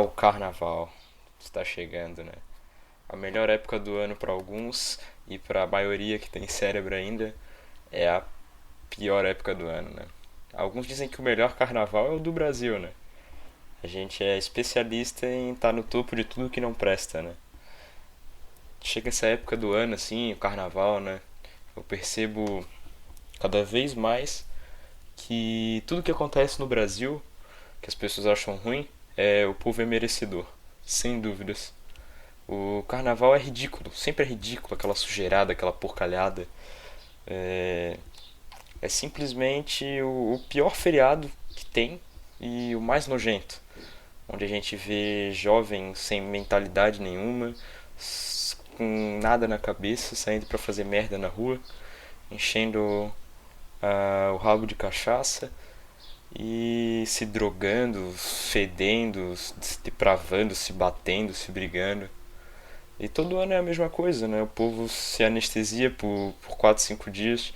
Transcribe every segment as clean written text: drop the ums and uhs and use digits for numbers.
o carnaval está chegando, né? A melhor época do ano para alguns e para a maioria que tem cérebro ainda é a pior época do ano, né? Alguns dizem que o melhor carnaval é o do Brasil, né? A gente é especialista em estar no topo de tudo que não presta, né? Chega essa época do ano assim, o carnaval, né? Eu percebo cada vez mais que tudo que acontece no Brasil, que as pessoas acham ruim, o povo é merecedor, sem dúvidas. O carnaval é ridículo, sempre é ridículo, aquela sujeirada, aquela porcalhada. É, é simplesmente o pior feriado que tem e o mais nojento. Onde a gente vê jovens sem mentalidade nenhuma, com nada na cabeça, saindo para fazer merda na rua, enchendo o rabo de cachaça e se drogando, fedendo, se depravando, se batendo, se brigando. E todo ano é a mesma coisa, né? O povo se anestesia por 4, 5 dias,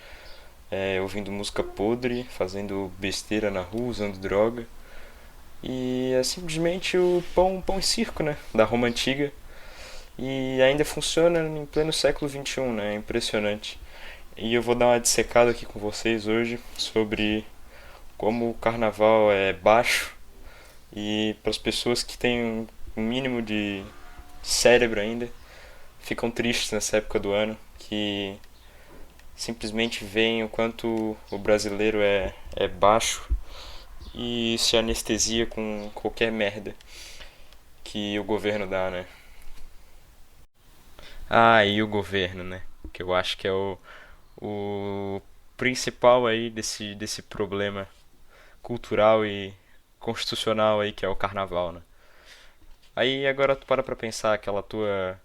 ouvindo música podre, fazendo besteira na rua, usando droga. E é simplesmente o pão e circo, né? Da Roma Antiga. E ainda funciona em pleno século XXI, né? É impressionante. E eu vou dar uma dissecada aqui com vocês hoje sobre como o carnaval é baixo e para as pessoas que têm um mínimo de cérebro ainda ficam tristes nessa época do ano, que simplesmente veem o quanto o brasileiro é baixo e se anestesia com qualquer merda que o governo dá, né? Ah, e o governo, né? Que eu acho que é o principal aí desse problema cultural e constitucional aí que é o carnaval, né? Aí agora tu para pra pensar aquela tua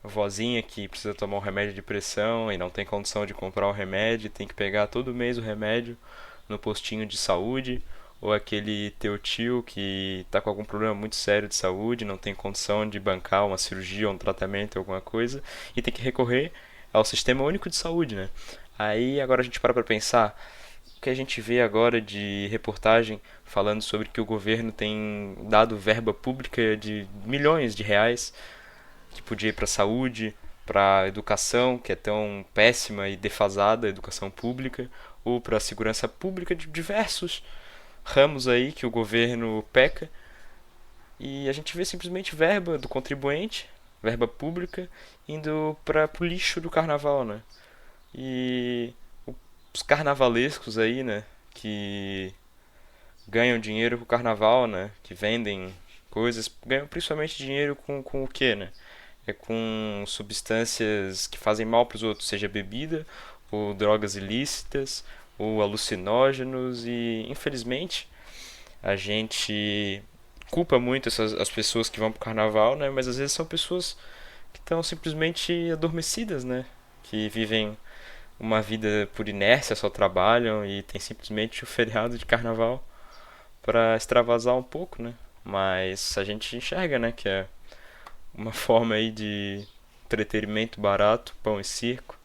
vozinha que precisa tomar um remédio de pressão e não tem condição de comprar o remédio, tem que pegar todo mês o remédio no postinho de saúde, ou aquele teu tio que tá com algum problema muito sério de saúde, não tem condição de bancar uma cirurgia, um tratamento, alguma coisa, e tem que recorrer ao Sistema Único de Saúde, né? Aí agora a gente para pra pensar o que a gente vê agora de reportagem falando sobre que o governo tem dado verba pública de milhões de reais que podia ir para a saúde, para a educação, que é tão péssima e defasada, a educação pública, ou para a segurança pública de diversos ramos aí que o governo peca. E a gente vê simplesmente verba do contribuinte, verba pública, indo para o lixo do carnaval, né? E os carnavalescos aí, né? Que ganham dinheiro com o carnaval, né? Que vendem coisas, ganham principalmente dinheiro com o quê, né? É com substâncias que fazem mal para os outros, seja bebida, ou drogas ilícitas, ou alucinógenos e infelizmente a gente culpa muito as pessoas que vão pro carnaval, né? Mas às vezes são pessoas que estão simplesmente adormecidas, né? Que vivem uma vida por inércia, só trabalham e tem simplesmente o feriado de carnaval para extravasar um pouco, né? Mas a gente enxerga, né, que é uma forma aí de entretenimento barato, pão e circo.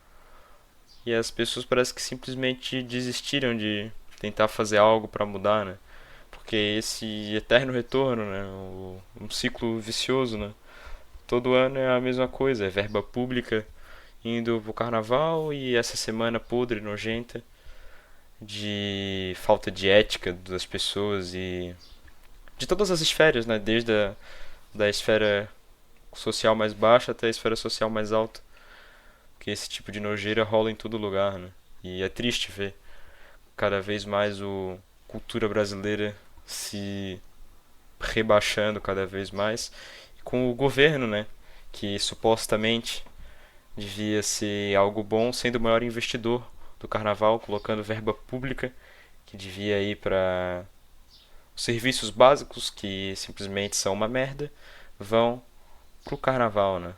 E as pessoas parece que simplesmente desistiram de tentar fazer algo para mudar, né? Porque esse eterno retorno, né? Um ciclo vicioso, né? Todo ano é a mesma coisa, é verba pública indo pro carnaval e essa semana podre, nojenta, de falta de ética das pessoas e de todas as esferas, né? Desde da esfera social mais baixa até a esfera social mais alta. Porque esse tipo de nojeira rola em todo lugar, né? E é triste ver cada vez mais a cultura brasileira se rebaixando cada vez mais com o governo, né? Que supostamente devia ser algo bom, sendo o maior investidor do carnaval, colocando verba pública que devia ir para os serviços básicos que simplesmente são uma merda, vão pro carnaval, né?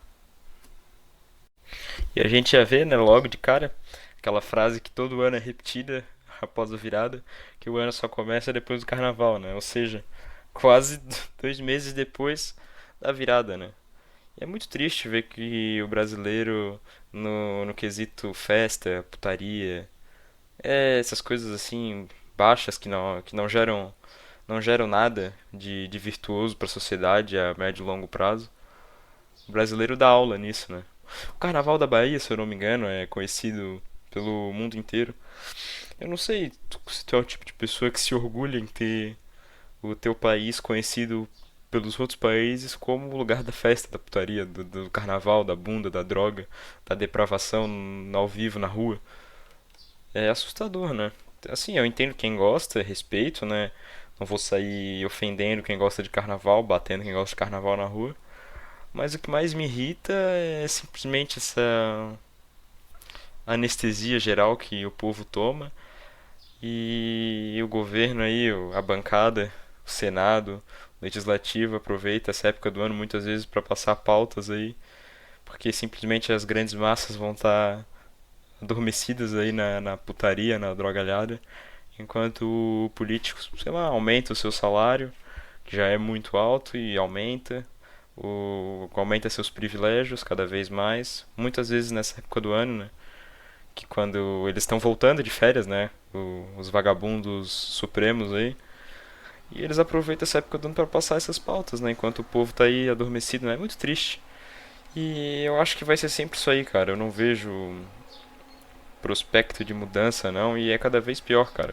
E a gente já vê, né, logo de cara, aquela frase que todo ano é repetida após a virada, que o ano só começa depois do carnaval, né? Ou seja, quase 2 meses depois da virada, né? E é muito triste ver que o brasileiro, no quesito festa, putaria, essas coisas assim, baixas que não geram não geram nada de virtuoso para a sociedade a médio e longo prazo. O brasileiro dá aula nisso, né? O Carnaval da Bahia, se eu não me engano, é conhecido pelo mundo inteiro. Eu não sei se tu é o tipo de pessoa que se orgulha em ter o teu país conhecido pelos outros países como o lugar da festa, da putaria, do carnaval, da bunda, da droga, da depravação ao vivo na rua. É assustador, né? Assim, eu entendo quem gosta, respeito, né? Não vou sair ofendendo quem gosta de carnaval, batendo quem gosta de carnaval na rua. Mas o que mais me irrita é simplesmente essa anestesia geral que o povo toma e o governo aí, a bancada, o Senado, o Legislativo aproveita essa época do ano muitas vezes para passar pautas aí, porque simplesmente as grandes massas vão estar adormecidas aí na putaria, na drogalhada, enquanto o político, sei lá, aumenta o seu salário, que já é muito alto e aumenta seus privilégios cada vez mais, muitas vezes nessa época do ano, né? Que quando eles estão voltando de férias, né? Os vagabundos supremos aí. E eles aproveitam essa época do ano para passar essas pautas, né? Enquanto o povo tá aí adormecido, né? É muito triste. E eu acho que vai ser sempre isso aí, cara. Eu não vejo prospecto de mudança, não. E é cada vez pior, cara.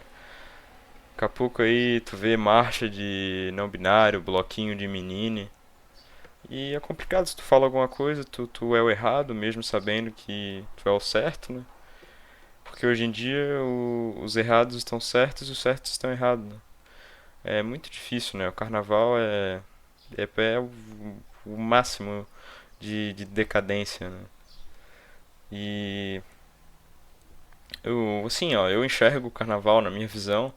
Daqui a pouco aí tu vê marcha de não binário, bloquinho de menine. E é complicado, se tu fala alguma coisa, tu é o errado, mesmo sabendo que tu é o certo, né? Porque hoje em dia os errados estão certos e os certos estão errados, né? É muito difícil, né? O carnaval é o máximo de decadência, né? E eu, assim, ó, eu enxergo o carnaval na minha visão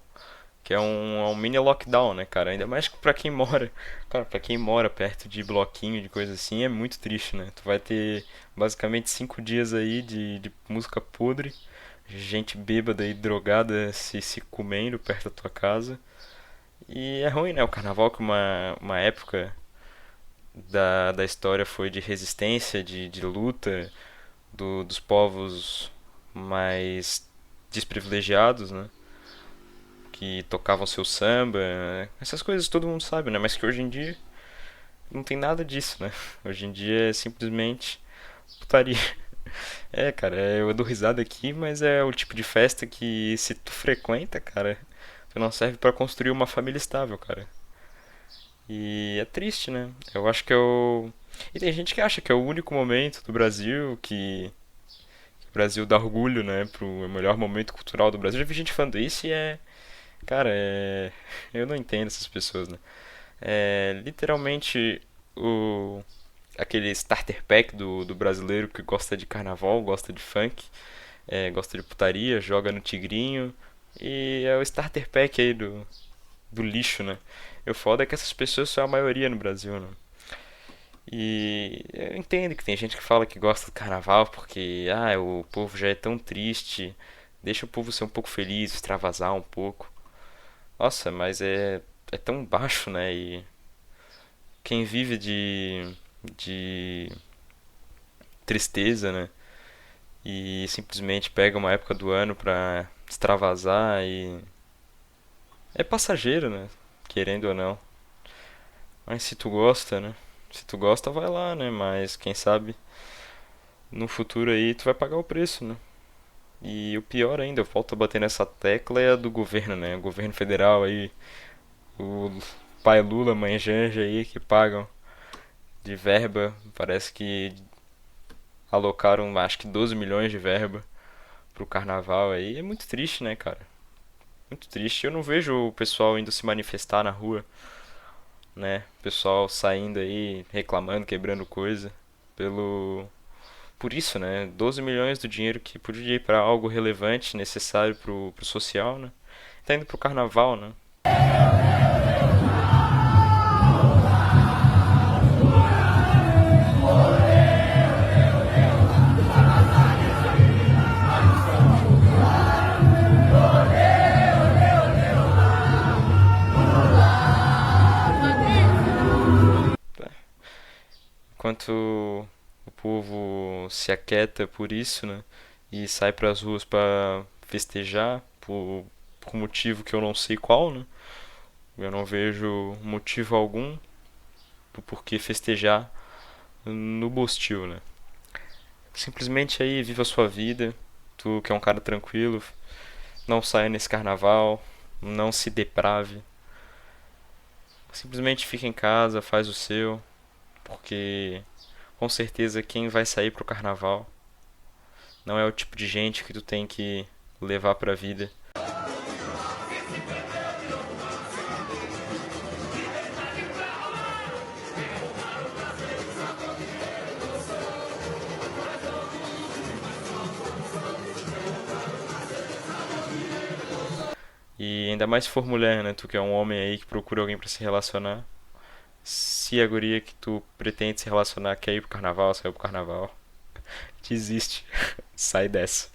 que é um mini lockdown, né, cara? Ainda mais que pra quem mora, cara, pra quem mora perto de bloquinho, de coisa assim, é muito triste, né? Tu vai ter basicamente 5 dias aí de música podre, gente bêbada e drogada se comendo perto da tua casa. E é ruim, né? O carnaval que uma época da história foi de resistência, de luta dos povos mais desprivilegiados, né? Que tocavam seu samba, né? Essas coisas todo mundo sabe, né? Mas que hoje em dia não tem nada disso, né? Hoje em dia é simplesmente putaria. É, cara, eu dou risada aqui, mas é o tipo de festa que se tu frequenta, cara, tu não serve pra construir uma família estável, cara. E é triste, né? Eu acho que é o. E tem gente que acha que é o único momento do Brasil que o Brasil dá orgulho, né? Pro melhor momento cultural do Brasil. Já vi gente falando isso e é. Cara, é. Eu não entendo essas pessoas, né? É literalmente o. Aquele starter pack do brasileiro que gosta de carnaval, gosta de funk, gosta de putaria, joga no tigrinho. E é o starter pack aí do lixo, né? E o foda é que essas pessoas são a maioria no Brasil, né? E eu entendo que tem gente que fala que gosta do carnaval porque o povo já é tão triste, deixa o povo ser um pouco feliz, extravasar um pouco. Nossa, mas é tão baixo, né? E quem vive de tristeza, né? E simplesmente pega uma época do ano pra extravasar e é passageiro, né? Querendo ou não. Mas se tu gosta, né? Se tu gosta, vai lá, né? Mas quem sabe no futuro aí tu vai pagar o preço, né? E o pior ainda, eu volto a bater nessa tecla, é a do governo, né? O governo federal aí, o pai Lula, mãe Janja aí, que pagam de verba. Parece que alocaram, acho que 12 milhões de verba pro carnaval aí. É muito triste, né, cara? Muito triste. Eu não vejo o pessoal indo se manifestar na rua, né? O pessoal saindo aí, reclamando, quebrando coisa. Pelo. Por isso, né? 12 milhões do dinheiro que podia ir para algo relevante, necessário pro social, né? Tá indo pro carnaval, né? Enquanto o povo se aquieta por isso, né? E sai pras ruas para festejar por motivo que eu não sei qual, né? Eu não vejo motivo algum do porquê festejar no Bostil, né? Simplesmente aí viva a sua vida. Tu que é um cara tranquilo, não saia nesse carnaval, não se deprave. Simplesmente fica em casa, faz o seu, porque com certeza quem vai sair pro carnaval não é o tipo de gente que tu tem que levar pra vida. E ainda mais se for mulher, né? Tu que é um homem aí que procura alguém pra se relacionar. Se a guria que tu pretende se relacionar quer ir pro carnaval, saiu pro carnaval, desiste. Sai dessa.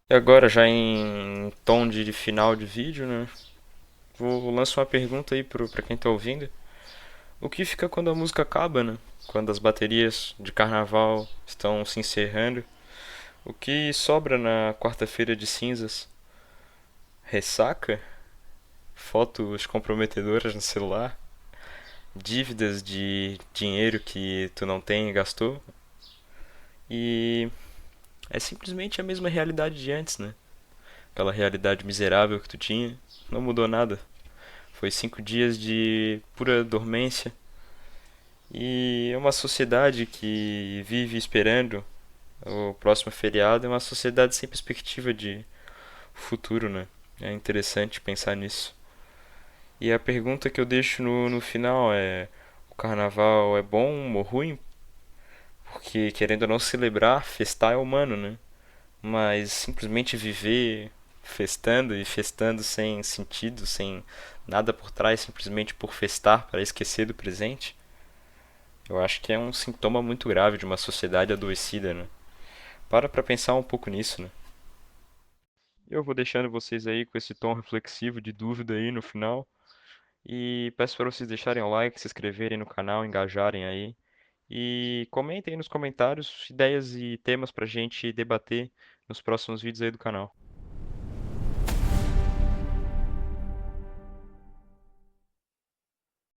E agora, já em tom de final de vídeo, né? Vou lançar uma pergunta aí pra quem tá ouvindo. O que fica quando a música acaba, né? Quando as baterias de carnaval estão se encerrando? O que sobra na quarta-feira de cinzas? Ressaca? Fotos comprometedoras no celular? Dívidas de dinheiro que tu não tem e gastou? E é simplesmente a mesma realidade de antes, né? Aquela realidade miserável que tu tinha, não mudou nada. Foi 5 dias de pura dormência. E é uma sociedade que vive esperando o próximo feriado, é uma sociedade sem perspectiva de futuro, né? É interessante pensar nisso. E a pergunta que eu deixo no final é: o carnaval é bom ou ruim? Porque, querendo ou não celebrar, festar é humano, né? Mas simplesmente viver festando e festando sem sentido, sem nada por trás, simplesmente por festar para esquecer do presente, eu acho que é um sintoma muito grave de uma sociedade adoecida, né? Pra pensar um pouco nisso, né? Eu vou deixando vocês aí com esse tom reflexivo de dúvida aí no final. E peço para vocês deixarem o like, se inscreverem no canal, engajarem aí. E comentem aí nos comentários ideias e temas pra gente debater nos próximos vídeos aí do canal.